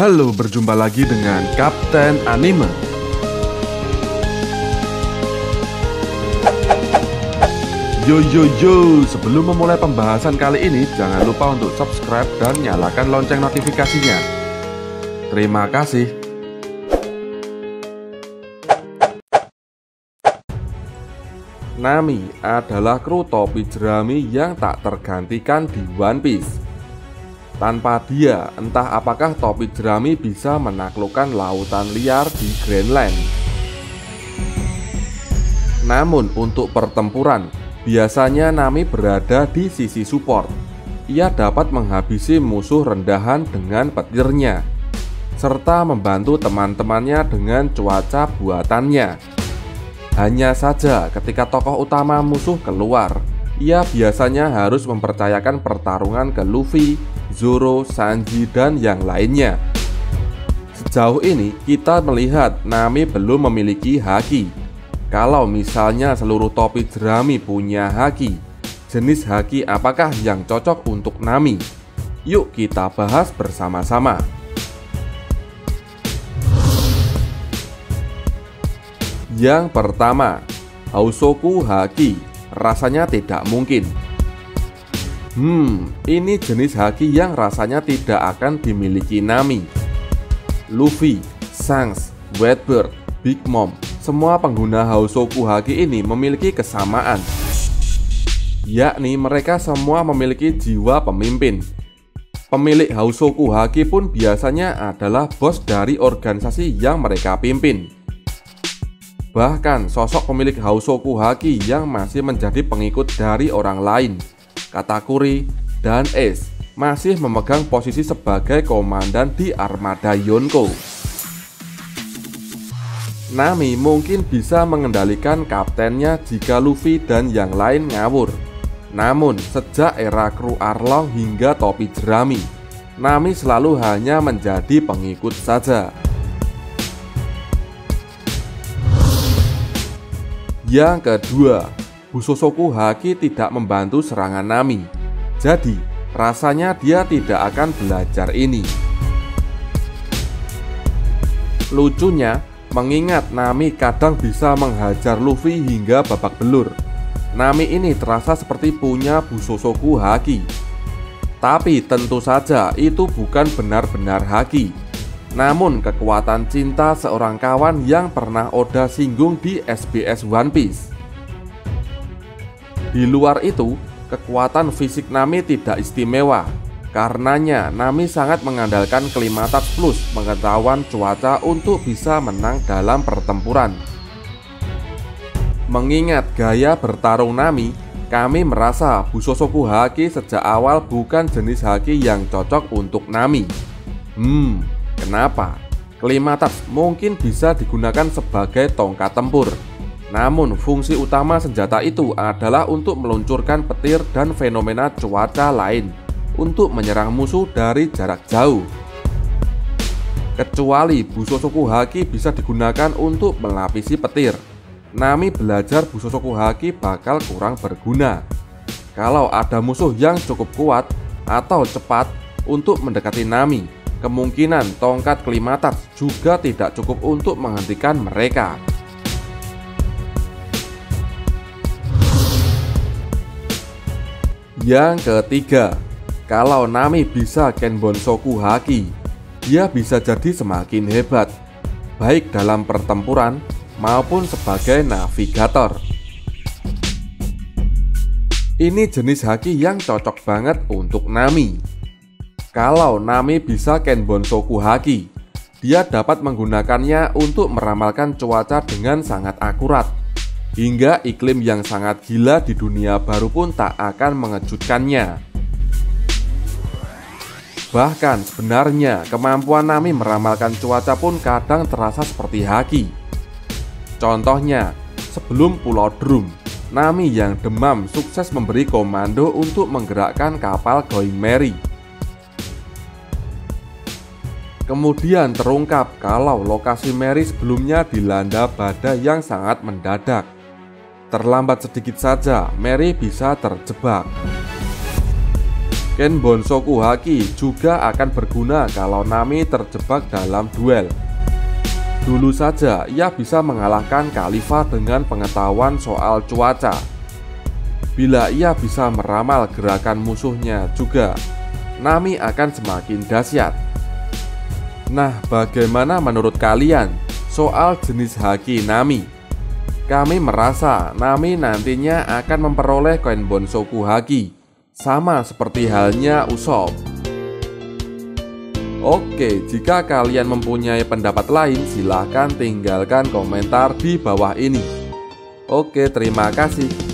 Halo, berjumpa lagi dengan Kapten Anime. Yo, sebelum memulai pembahasan kali ini, jangan lupa untuk subscribe dan nyalakan lonceng notifikasinya. Terima kasih. Nami adalah kru topi jerami yang tak tergantikan di One Piece. Tanpa dia, entah apakah topi jerami bisa menaklukkan lautan liar di Greenland. Namun untuk pertempuran, biasanya Nami berada di sisi support. Ia dapat menghabisi musuh rendahan dengan petirnya, serta membantu teman-temannya dengan cuaca buatannya. Hanya saja ketika tokoh utama musuh keluar, ia biasanya harus mempercayakan pertarungan ke Luffy, Zoro, Sanji, dan yang lainnya. Sejauh ini kita melihat Nami belum memiliki haki. Kalau misalnya seluruh topi jerami punya haki, jenis haki apakah yang cocok untuk Nami? Yuk kita bahas bersama-sama. Yang pertama, Housoku Haki. Rasanya tidak mungkin. Ini jenis haki yang rasanya tidak akan dimiliki Nami. Luffy, Shanks, Whitebird, Big Mom, semua pengguna Housoku Haki ini memiliki kesamaan, yakni mereka semua memiliki jiwa pemimpin. Pemilik Housoku Haki pun biasanya adalah bos dari organisasi yang mereka pimpin. Bahkan sosok pemilik Housoku Haki yang masih menjadi pengikut dari orang lain, Katakuri dan Ace, masih memegang posisi sebagai komandan di armada Yonko. Nami mungkin bisa mengendalikan kaptennya jika Luffy dan yang lain ngawur. Namun sejak era kru Arlong hingga topi jerami, Nami selalu hanya menjadi pengikut saja. Yang kedua, Bushosoku Haki tidak membantu serangan Nami. Jadi, rasanya dia tidak akan belajar ini. Lucunya, mengingat Nami kadang bisa menghajar Luffy hingga babak belur, Nami ini terasa seperti punya Bushosoku Haki. Tapi tentu saja itu bukan benar-benar haki, namun kekuatan cinta seorang kawan yang pernah Oda singgung di SBS One Piece. Di luar itu, kekuatan fisik Nami tidak istimewa. Karenanya Nami sangat mengandalkan Klimatats Plus pengetahuan cuaca untuk bisa menang dalam pertempuran. Mengingat gaya bertarung Nami, kami merasa Bushosoku Haki sejak awal bukan jenis haki yang cocok untuk Nami. Kenapa? Klimatats mungkin bisa digunakan sebagai tongkat tempur. Namun fungsi utama senjata itu adalah untuk meluncurkan petir dan fenomena cuaca lain untuk menyerang musuh dari jarak jauh. Kecuali Bushosoku Haki bisa digunakan untuk melapisi petir, Nami belajar Bushosoku Haki bakal kurang berguna. Kalau ada musuh yang cukup kuat atau cepat untuk mendekati Nami, kemungkinan tongkat Klimatats juga tidak cukup untuk menghentikan mereka. Yang ketiga, kalau Nami bisa Kenbonsoku Haki, dia bisa jadi semakin hebat, baik dalam pertempuran maupun sebagai navigator. Ini jenis haki yang cocok banget untuk Nami. Kalau Nami bisa Kenbonsoku Haki, dia dapat menggunakannya untuk meramalkan cuaca dengan sangat akurat, hingga iklim yang sangat gila di dunia baru pun tak akan mengejutkannya. Bahkan sebenarnya kemampuan Nami meramalkan cuaca pun kadang terasa seperti haki. Contohnya, sebelum Pulau Drum, Nami yang demam sukses memberi komando untuk menggerakkan kapal Going Merry. Kemudian terungkap kalau lokasi Merry sebelumnya dilanda badai yang sangat mendadak. Terlambat sedikit saja, Merry bisa terjebak. Ken Bonsoku Haki juga akan berguna kalau Nami terjebak dalam duel. Dulu saja ia bisa mengalahkan Khalifa dengan pengetahuan soal cuaca. Bila ia bisa meramal gerakan musuhnya juga, Nami akan semakin dahsyat. Nah, bagaimana menurut kalian soal jenis haki Nami? Kami merasa Nami nantinya akan memperoleh Ken Bonsoku Haki, sama seperti halnya Usopp. Oke, jika kalian mempunyai pendapat lain, silahkan tinggalkan komentar di bawah ini. Oke, terima kasih.